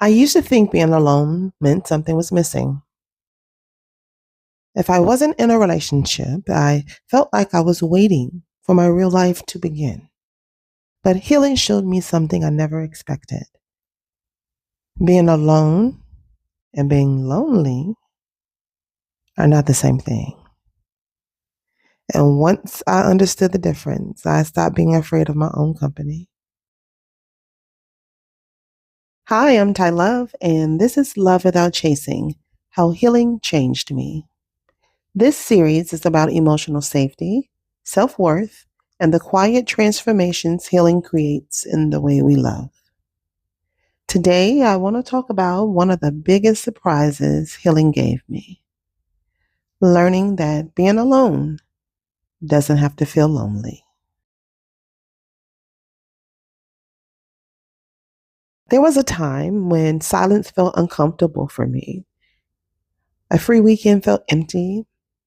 I used to think being alone meant something was missing. If I wasn't in a relationship, I felt like I was waiting for my real life to begin. But healing showed me something I never expected. Being alone and being lonely are not the same thing. And once I understood the difference, I stopped being afraid of my own company. Hi, I'm Ty Love, and this is Love Without Chasing: How Healing Changed Me. This series is about emotional safety, self worth, and the quiet transformations healing creates in the way we love. Today, I want to talk about one of the biggest surprises healing gave me: learning that being alone doesn't have to feel lonely. There was a time when silence felt uncomfortable for me. A free weekend felt empty.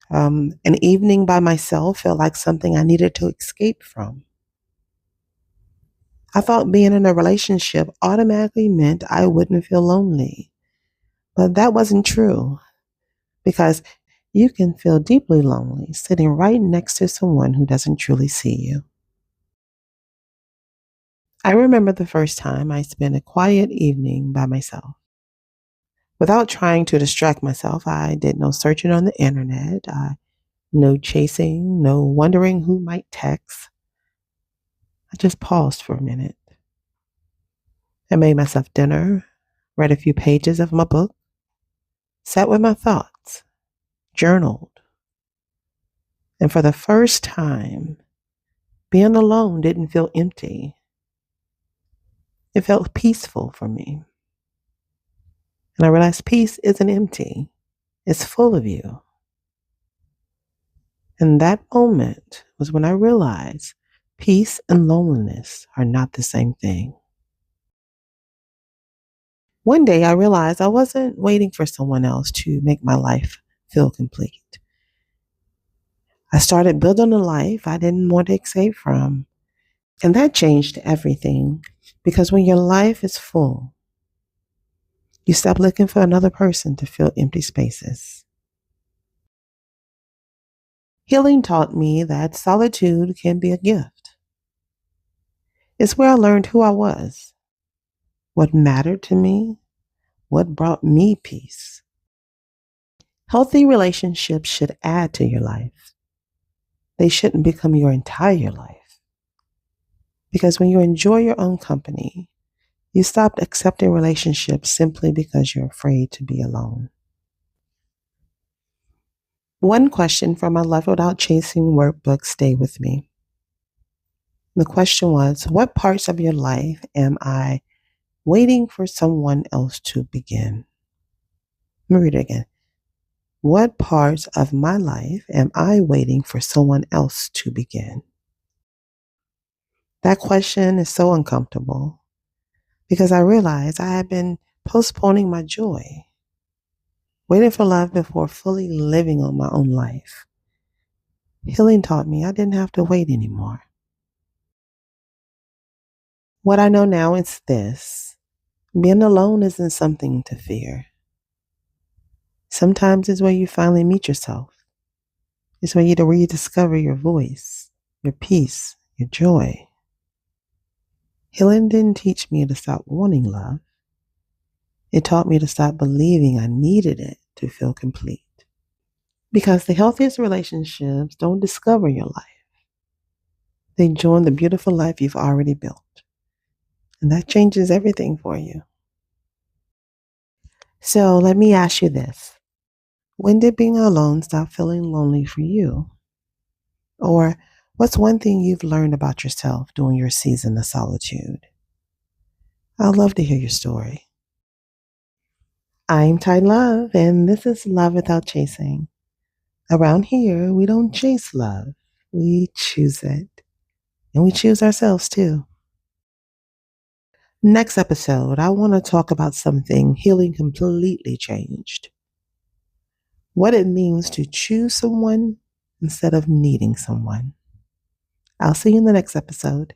An evening by myself felt like something I needed to escape from. I thought being in a relationship automatically meant I wouldn't feel lonely. But that wasn't true, because you can feel deeply lonely sitting right next to someone who doesn't truly see you. I remember the first time I spent a quiet evening by myself. Without trying to distract myself, I did no searching on the internet, no chasing, no wondering who might text. I just paused for a minute. I made myself dinner, read a few pages of my book, sat with my thoughts, journaled. And for the first time, being alone didn't feel empty. It felt peaceful for me. And I realized peace isn't empty, it's full of you. And that moment was when I realized peace and loneliness are not the same thing. One day I realized I wasn't waiting for someone else to make my life feel complete. I started building a life I didn't want to escape from. And that changed everything, because when your life is full, you stop looking for another person to fill empty spaces. Healing taught me that solitude can be a gift. It's where I learned who I was, what mattered to me, what brought me peace. Healthy relationships should add to your life. They shouldn't become your entire life. Because when you enjoy your own company, you stop accepting relationships simply because you're afraid to be alone. One question from my Love Without Chasing workbook stayed with me. The question was, what parts of your life am I waiting for someone else to begin? Let me read it again. What parts of my life am I waiting for someone else to begin? That question is so uncomfortable, because I realized I had been postponing my joy, waiting for love before fully living on my own life. Healing taught me I didn't have to wait anymore. What I know now is this: being alone isn't something to fear. Sometimes it's where you finally meet yourself. It's where you rediscover your voice, your peace, your joy. Healing didn't teach me to stop wanting love. It taught me to stop believing I needed it to feel complete. Because the healthiest relationships don't discover your life. They join the beautiful life you've already built. And that changes everything for you. So let me ask you this: when did being alone stop feeling lonely for you? Or what's one thing you've learned about yourself during your season of solitude? I'd love to hear your story. I'm Ty Love, and this is Love Without Chasing. Around here, we don't chase love, we choose it. And we choose ourselves too. Next episode, I want to talk about something healing completely changed: what it means to choose someone instead of needing someone. I'll see you in the next episode.